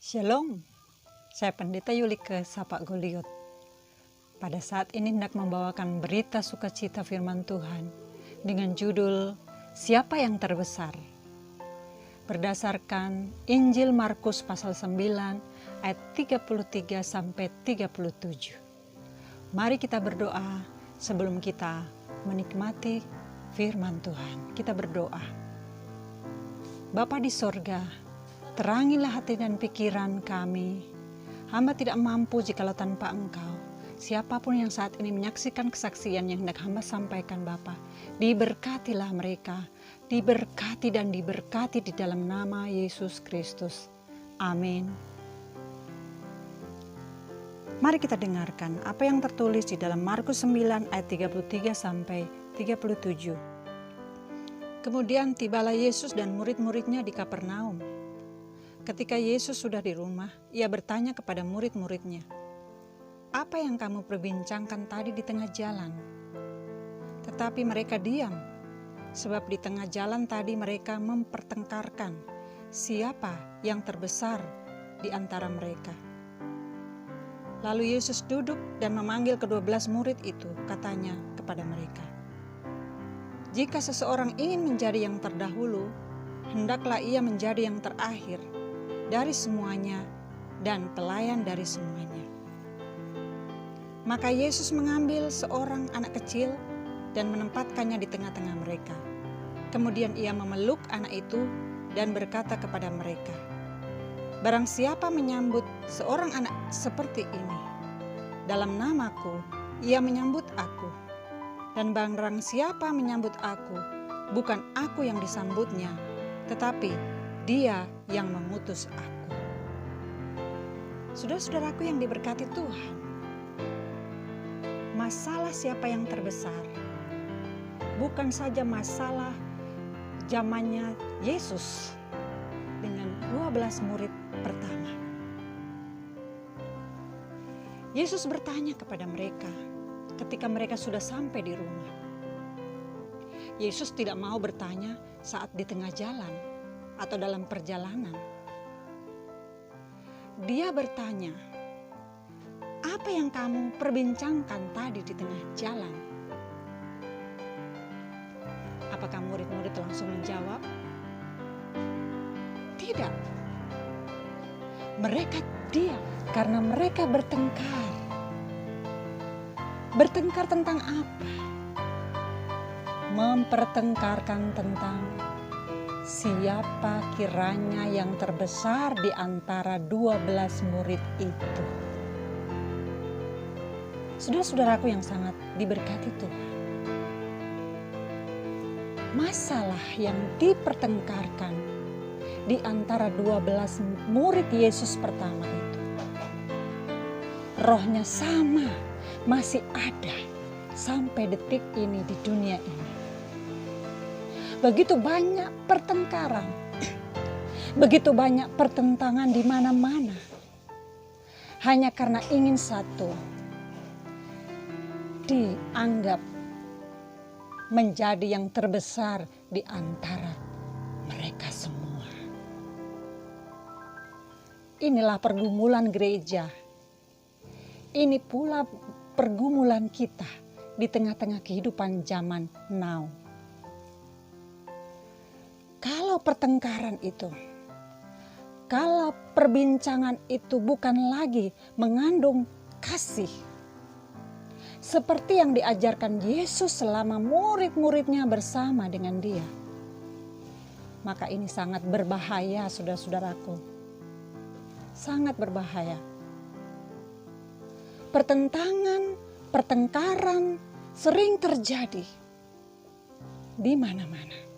Shalom, saya Pendeta Yulike Sapa Goliot. Pada saat ini hendak membawakan berita sukacita firman Tuhan dengan judul Siapa yang Terbesar? Berdasarkan Injil Markus pasal 9 ayat 33 sampai 37. Mari kita berdoa sebelum kita menikmati firman Tuhan. Kita berdoa. Bapa di sorga, terangilah hati dan pikiran kami. Hamba tidak mampu jikalau tanpa Engkau. Siapapun yang saat ini menyaksikan kesaksian yang hendak hamba sampaikan Bapa, diberkatilah mereka, diberkati dan diberkati di dalam nama Yesus Kristus. Amin. Mari kita dengarkan apa yang tertulis di dalam Markus 9 ayat 33 sampai 37. Kemudian tibalah Yesus dan murid-muridnya di Kapernaum. Ketika Yesus sudah di rumah, ia bertanya kepada murid-muridnya, "Apa yang kamu perbincangkan tadi di tengah jalan?" Tetapi mereka diam, sebab di tengah jalan tadi mereka mempertengkarkan siapa yang terbesar di antara mereka. Lalu Yesus duduk dan memanggil ke-12 murid itu, katanya kepada mereka, "Jika seseorang ingin menjadi yang terdahulu, hendaklah ia menjadi yang terakhir dari semuanya dan pelayan dari semuanya." Maka Yesus mengambil seorang anak kecil dan menempatkannya di tengah-tengah mereka. Kemudian ia memeluk anak itu dan berkata kepada mereka, "Barang siapa menyambut seorang anak seperti ini, dalam namaku, ia menyambut aku. Dan barang siapa menyambut aku, bukan aku yang disambutnya, tetapi Dia yang mengutus aku." Saudara-saudaraku yang diberkati Tuhan, masalah siapa yang terbesar bukan saja masalah zamannya Yesus dengan 12 murid pertama. Yesus bertanya kepada mereka ketika mereka sudah sampai di rumah. Yesus tidak mau bertanya saat di tengah jalan atau dalam perjalanan. Dia bertanya, "Apa yang kamu perbincangkan tadi di tengah jalan?" Apakah murid-murid langsung menjawab? Tidak. Mereka diam karena mereka bertengkar. Bertengkar tentang apa? Mempertengkarkan tentang siapa kiranya yang terbesar di antara 12 murid itu. Saudara-saudaraku yang sangat diberkati Tuhan, masalah yang dipertengkarkan di antara 12 murid Yesus pertama itu, rohnya sama, masih ada sampai detik ini di dunia ini. Begitu banyak pertengkaran, begitu banyak pertentangan di mana-mana, hanya karena ingin satu, dianggap menjadi yang terbesar di antara mereka semua. Inilah pergumulan gereja. Ini pula pergumulan kita di tengah-tengah kehidupan zaman now. Kalau pertengkaran itu, kalau perbincangan itu bukan lagi mengandung kasih, seperti yang diajarkan Yesus selama murid-muridnya bersama dengan Dia, maka ini sangat berbahaya, saudara-saudaraku. Sangat berbahaya. Pertentangan, pertengkaran sering terjadi di mana-mana.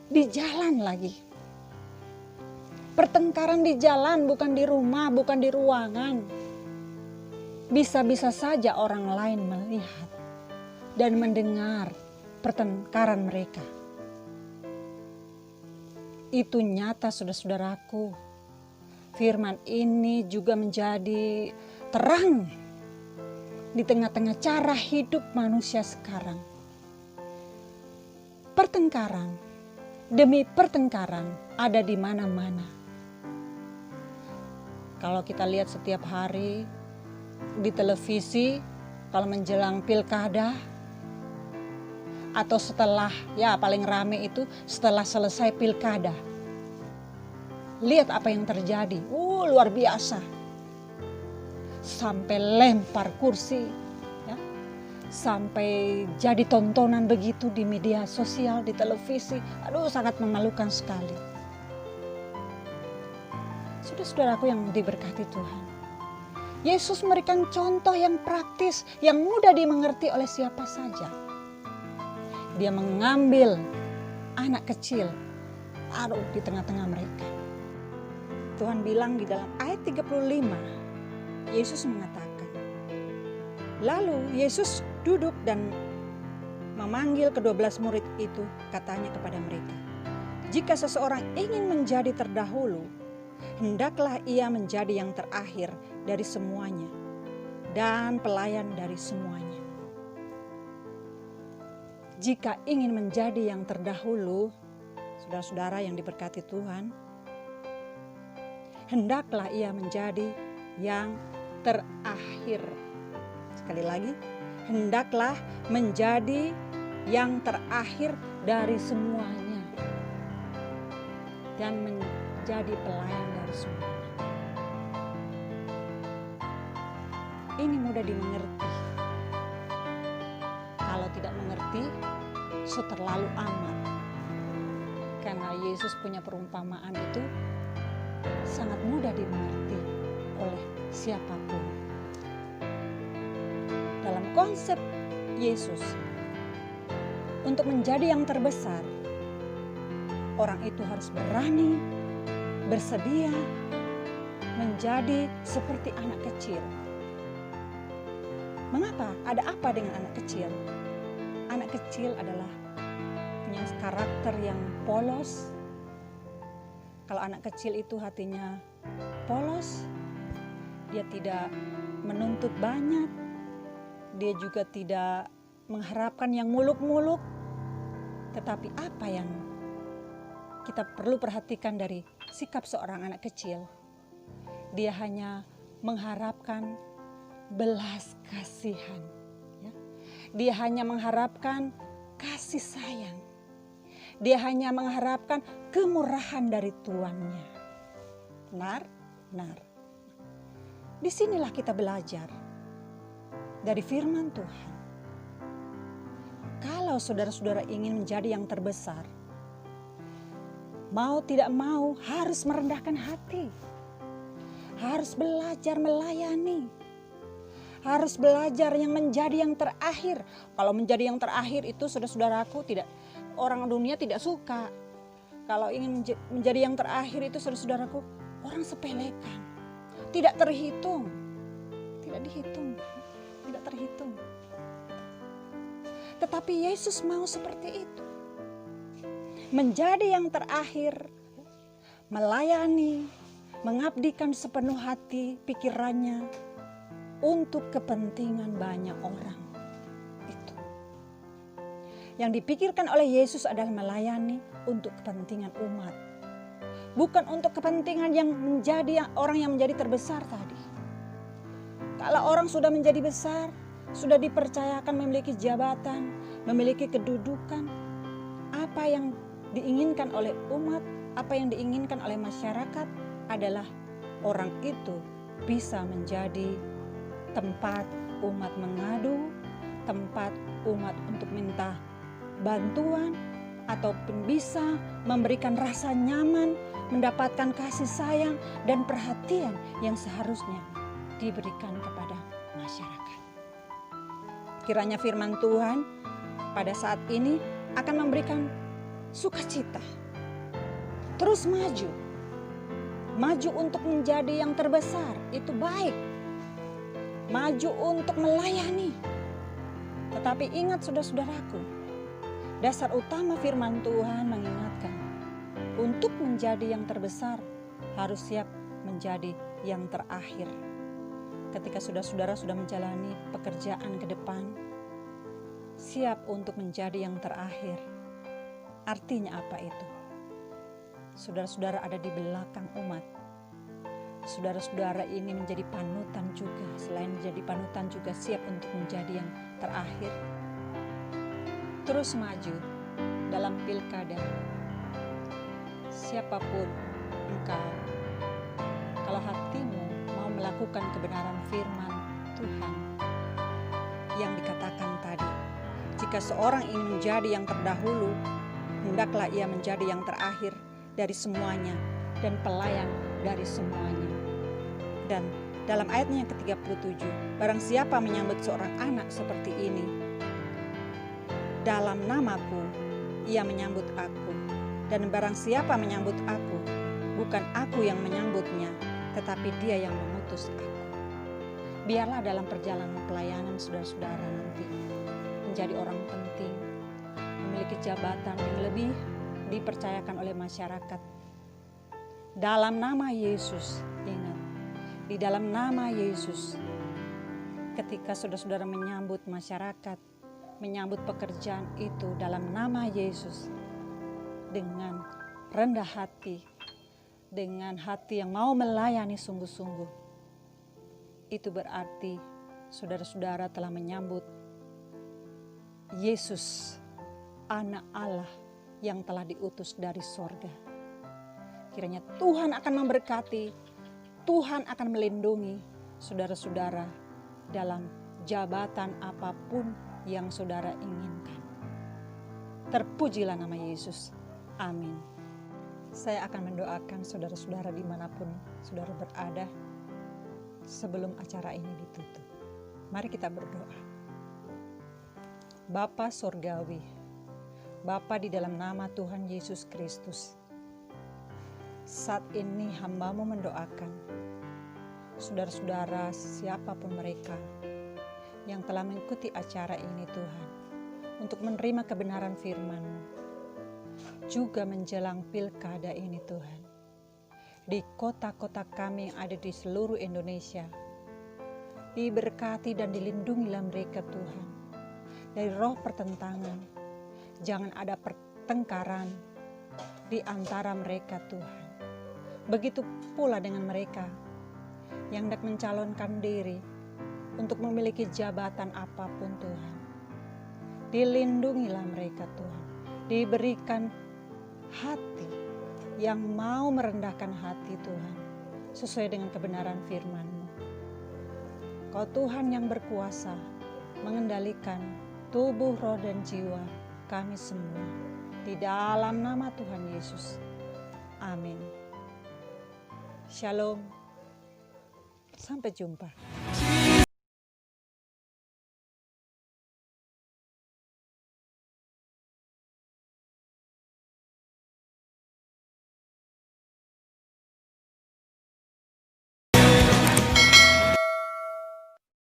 Di jalan lagi. Pertengkaran di jalan, bukan di rumah, bukan di ruangan. Bisa-bisa saja orang lain melihat dan mendengar pertengkaran mereka. Itu nyata, saudara-saudaraku. Firman ini juga menjadi terang di tengah-tengah cara hidup manusia sekarang. Pertengkaran demi pertengkaran ada di mana-mana. Kalau kita lihat setiap hari di televisi, kalau menjelang pilkada, atau setelah, ya paling rame itu setelah selesai pilkada. Lihat apa yang terjadi, luar biasa. Sampai lempar kursi, ya. Sampai jadi tontonan begitu di media sosial, di televisi. Aduh, sangat memalukan sekali. Saudara-saudaraku yang diberkati Tuhan, Yesus memberikan contoh yang praktis, yang mudah dimengerti oleh siapa saja. Dia mengambil anak kecil, taruh di tengah-tengah mereka. Tuhan bilang di dalam ayat 35, Yesus mengatakan, lalu Yesus duduk dan memanggil ke-12 murid itu, katanya kepada mereka, jika seseorang ingin menjadi terdahulu, hendaklah ia menjadi yang terakhir dari semuanya dan pelayan dari semuanya. Jika ingin menjadi yang terdahulu, saudara-saudara yang diberkati Tuhan, hendaklah ia menjadi yang terakhir. Sekali lagi, hendaklah menjadi yang terakhir dari semuanya dan menjadi pelayan dari semuanya. Ini mudah dimengerti. Kalau tidak mengerti, terlalu amat. Karena Yesus punya perumpamaan itu sangat mudah dimengerti oleh siapapun. Dalam konsep Yesus, untuk menjadi yang terbesar, orang itu harus berani, bersedia menjadi seperti anak kecil. Mengapa? Ada apa dengan anak kecil? Anak kecil adalah punya karakter yang polos. Kalau anak kecil itu hatinya polos, dia tidak menuntut banyak, dia juga tidak mengharapkan yang muluk-muluk. Tetapi apa yang kita perlu perhatikan dari sikap seorang anak kecil? Dia hanya mengharapkan belas kasihan. Dia hanya mengharapkan kasih sayang. Dia hanya mengharapkan kemurahan dari tuannya. Benar? Disinilah kita belajar dari firman Tuhan. Kalau saudara-saudara ingin menjadi yang terbesar, mau tidak mau harus merendahkan hati. Harus belajar melayani. Harus belajar yang menjadi yang terakhir. Kalau menjadi yang terakhir itu saudara-saudaraku, tidak, orang dunia tidak suka. Kalau ingin menjadi yang terakhir itu saudara-saudaraku, orang sepelekan. Tidak terhitung. Tidak dihitung. Tidak terhitung. Tetapi Yesus mau seperti itu. Menjadi yang terakhir, melayani, mengabdikan sepenuh hati pikirannya, untuk kepentingan banyak orang. Itu yang dipikirkan oleh Yesus adalah melayani untuk kepentingan umat, bukan untuk kepentingan yang menjadi orang yang menjadi terbesar tadi. Kalau orang sudah menjadi besar, sudah dipercayakan memiliki jabatan, memiliki kedudukan, apa yang diinginkan oleh umat, apa yang diinginkan oleh masyarakat adalah orang itu bisa menjadi tempat umat mengadu, tempat umat untuk minta bantuan, ataupun bisa memberikan rasa nyaman, mendapatkan kasih sayang dan perhatian yang seharusnya diberikan kepada masyarakat. Kiranya firman Tuhan pada saat ini akan memberikan sukacita. Terus maju untuk menjadi yang terbesar, itu baik. Maju untuk melayani. Tetapi ingat saudara-saudaraku, dasar utama firman Tuhan mengingatkan, untuk menjadi yang terbesar harus siap menjadi yang terakhir. Ketika saudara-saudara sudah menjalani pekerjaan ke depan, siap untuk menjadi yang terakhir. Artinya apa itu? Saudara-saudara ada di belakang umat. saudara-saudara ini menjadi panutan juga. Selain menjadi panutan juga siap untuk menjadi yang terakhir. Terus maju dalam pilkada. Siapapun engkau, kalau hatimu mau melakukan kebenaran firman Tuhan yang dikatakan tadi, jika seorang ingin menjadi yang terdahulu, hendaklah ia menjadi yang terakhir dari semuanya dan pelayan dari semuanya. Dan dalam ayatnya yang ke-37, barang siapa menyambut seorang anak seperti ini, dalam namaku ia menyambut aku. Dan barang siapa menyambut aku, bukan aku yang menyambutnya, tetapi dia yang mengutus aku. Biarlah dalam perjalanan pelayanan saudara-saudara nanti menjadi orang penting, memiliki jabatan yang lebih dipercayakan oleh masyarakat. Dalam nama Yesus, ingat, di dalam nama Yesus, ketika saudara-saudara menyambut masyarakat, menyambut pekerjaan itu dalam nama Yesus, dengan rendah hati, dengan hati yang mau melayani sungguh-sungguh, itu berarti saudara-saudara telah menyambut Yesus, Anak Allah yang telah diutus dari sorga. Kiranya Tuhan akan memberkati, Tuhan akan melindungi saudara-saudara dalam jabatan apapun yang saudara inginkan. Terpujilah nama Yesus. Amin. Saya akan mendoakan saudara-saudara dimanapun saudara berada sebelum acara ini ditutup. Mari kita berdoa. Bapa Sorgawi, Bapa di dalam nama Tuhan Yesus Kristus, saat ini hamba-Mu mendoakan saudara-saudara siapapun mereka yang telah mengikuti acara ini Tuhan, untuk menerima kebenaran firman-Mu, juga menjelang pilkada ini Tuhan, di kota-kota kami yang ada di seluruh Indonesia. Diberkati dan dilindungilah mereka Tuhan, dari roh pertentangan. Jangan ada pertengkaran di antara mereka Tuhan. Begitu pula dengan mereka yang hendak mencalonkan diri untuk memiliki jabatan apapun Tuhan. Dilindungilah mereka Tuhan. Diberikan hati yang mau merendahkan hati Tuhan, sesuai dengan kebenaran firman-Mu. Kau Tuhan yang berkuasa mengendalikan tubuh, roh, dan jiwa kami semua. Di dalam nama Tuhan Yesus. Amin. Shalom. Sampai jumpa.